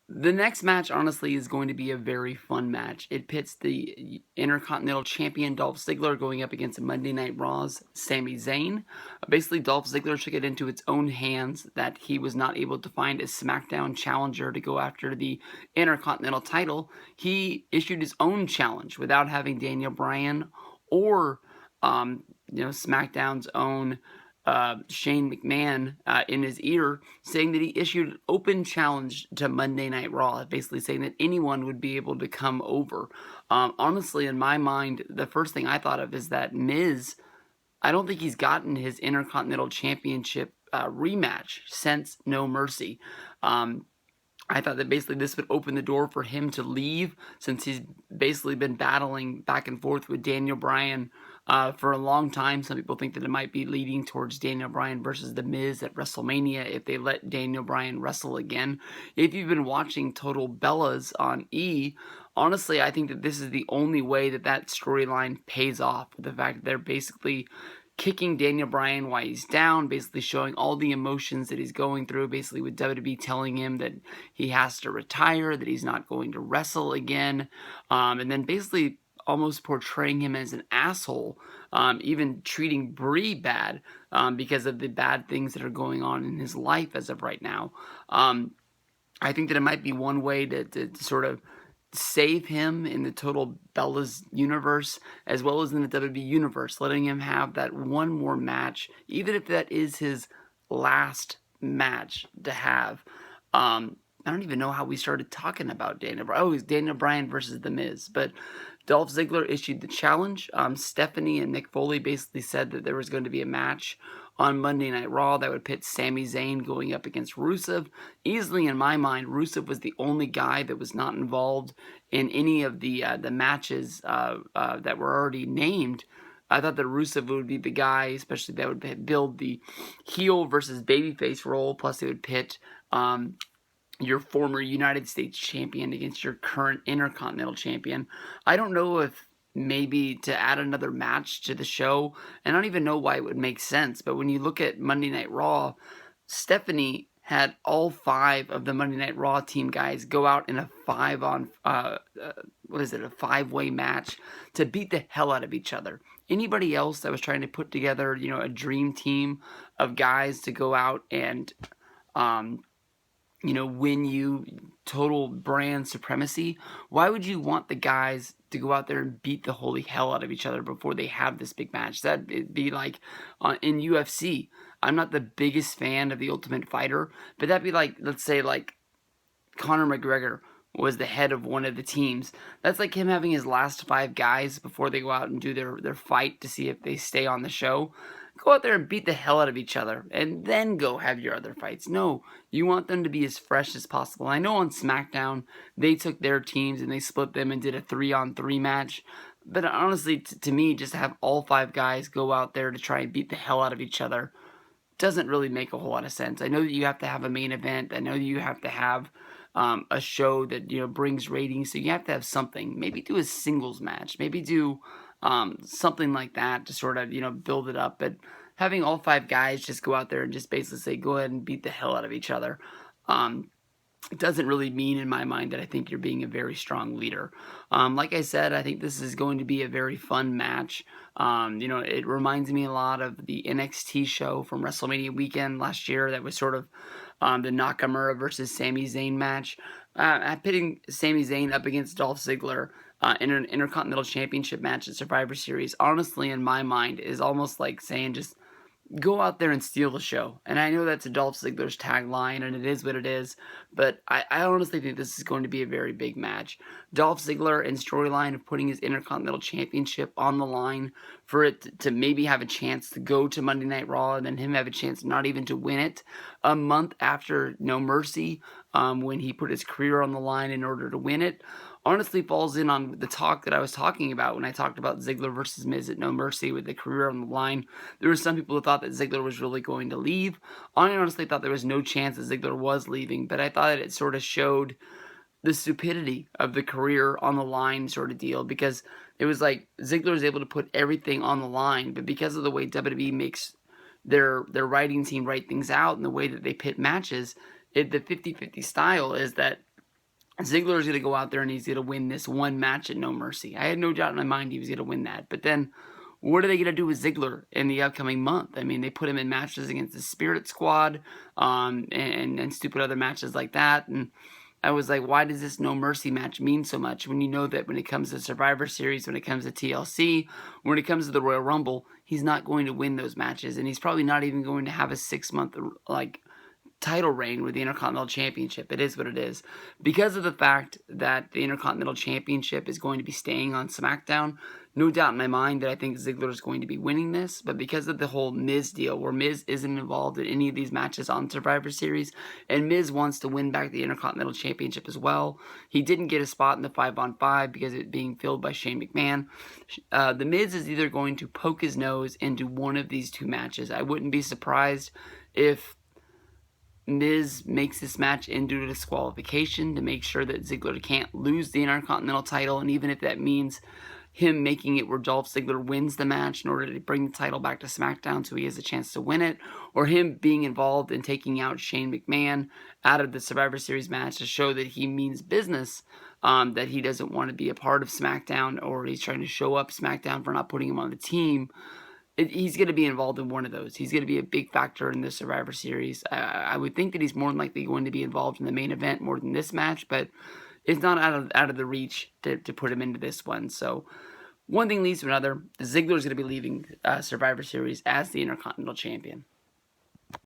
The next match, honestly, is going to be a very fun match. It pits the Intercontinental Champion Dolph Ziggler going up against Monday Night Raw's Sami Zayn. Basically, Dolph Ziggler took it into its own hands that he was not able to find a SmackDown challenger to go after the Intercontinental title. He issued his own challenge without having Daniel Bryan or SmackDown's own Shane McMahon in his ear, saying that he issued an open challenge to Monday Night Raw, basically saying that anyone would be able to come over. Honestly, in my mind, the first thing I thought of is that Miz, I don't think he's gotten his Intercontinental Championship rematch since No Mercy. I thought that basically this would open the door for him to leave, since he's basically been battling back and forth with Daniel Bryan for a long time. Some people think that it might be leading towards Daniel Bryan versus The Miz at WrestleMania if they let Daniel Bryan wrestle again. If you've been watching Total Bellas on E, honestly, I think that this is the only way that that storyline pays off. The fact that they're basically kicking Daniel Bryan while he's down, basically showing all the emotions that he's going through, basically with WWE telling him that he has to retire, that he's not going to wrestle again, and then basically almost portraying him as an asshole, even treating Brie bad because of the bad things that are going on in his life as of right now. I think that it might be one way to sort of save him in the Total Bellas universe as well as in the WWE universe, letting him have that one more match, even if that is his last match to have. I don't even know how we started talking about Daniel Bryan. Oh, it was Daniel Bryan versus The Miz. But Dolph Ziggler issued the challenge. Stephanie and Mick Foley basically said that there was going to be a match on Monday Night Raw that would pit Sami Zayn going up against Rusev. Easily, in my mind, Rusev was the only guy that was not involved in any of the matches that were already named. I thought that Rusev would be the guy, especially that would build the heel versus babyface role. Plus, it would pit your former United States champion against your current Intercontinental champion. I don't know if maybe to add another match to the show, and I don't even know why it would make sense, but when you look at Monday Night Raw, Stephanie had all 5 of the Monday Night Raw team guys go out in a 5-way match to beat the hell out of each other. Anybody else that was trying to put together, a dream team of guys to go out and win you total brand supremacy, why would you want the guys to go out there and beat the holy hell out of each other before they have this big match? That'd be like in UFC. I'm not the biggest fan of the Ultimate Fighter, but that'd be like, let's say, like Conor McGregor was the head of one of the teams. That's like him having his last 5 guys before they go out and do their fight to see if they stay on the show. Go out there and beat the hell out of each other, and then go have your other fights. No, you want them to be as fresh as possible. I know on SmackDown, they took their teams and they split them and did a 3-on-3 match. But honestly, to me, just to have all 5 guys go out there to try and beat the hell out of each other doesn't really make a whole lot of sense. I know that you have to have a main event. I know that you have to have a show that brings ratings, so you have to have something. Maybe do a singles match. Maybe do something like that to sort of build it up. But having all 5 guys just go out there and just basically say go ahead and beat the hell out of each other, it doesn't really mean in my mind that I think you're being a very strong leader. Like I said, I think this is going to be a very fun match. It reminds me a lot of the NXT show from WrestleMania weekend last year that was sort of the Nakamura versus Sami Zayn match. Pitting Sami Zayn up against Dolph Ziggler in an Intercontinental Championship match at Survivor Series, honestly, in my mind, is almost like saying just go out there and steal the show. And I know that's a Dolph Ziggler's tagline, and it is what it is, but I honestly think this is going to be a very big match. Dolph Ziggler and storyline of putting his Intercontinental Championship on the line for it to maybe have a chance to go to Monday Night Raw, and then him have a chance not even to win it a month after No Mercy, when he put his career on the line in order to win it, honestly falls in on the talk that I was talking about when I talked about Ziggler versus Miz at No Mercy with the career on the line. There were some people who thought that Ziggler was really going to leave. I honestly thought there was no chance that Ziggler was leaving, but I thought it sort of showed the stupidity of the career on the line sort of deal, because it was like Ziggler is able to put everything on the line, but because of the way WWE makes their writing team write things out and the way that they pit matches, the 50-50 style is that Ziggler is going to go out there and he's going to win this one match at No Mercy. I had no doubt in my mind he was going to win that. But then, what are they going to do with Ziggler in the upcoming month? I mean, they put him in matches against the Spirit Squad, and stupid other matches like that. And I was like, why does this No Mercy match mean so much when you know that when it comes to Survivor Series, when it comes to TLC, when it comes to the Royal Rumble, he's not going to win those matches, and he's probably not even going to have a 6-month title reign with the Intercontinental Championship. It is what it is. Because of the fact that the Intercontinental Championship is going to be staying on SmackDown, no doubt in my mind that I think Ziggler is going to be winning this, but because of the whole Miz deal, where Miz isn't involved in any of these matches on Survivor Series, and Miz wants to win back the Intercontinental Championship as well, he didn't get a spot in the 5-on-5 because it being filled by Shane McMahon. The Miz is either going to poke his nose into one of these two matches. I wouldn't be surprised if Miz makes this match into a disqualification to make sure that Ziggler can't lose the Intercontinental title, and even if that means him making it where Dolph Ziggler wins the match in order to bring the title back to SmackDown so he has a chance to win it, or him being involved in taking out Shane McMahon out of the Survivor Series match to show that he means business, that he doesn't want to be a part of SmackDown, or he's trying to show up SmackDown for not putting him on the team. He's going to be involved in one of those. He's going to be a big factor in the Survivor Series. I would think that he's more than likely going to be involved in the main event more than this match, but it's not out of the reach to put him into this one. So one thing leads to another. Ziggler is going to be leaving Survivor Series as the Intercontinental Champion.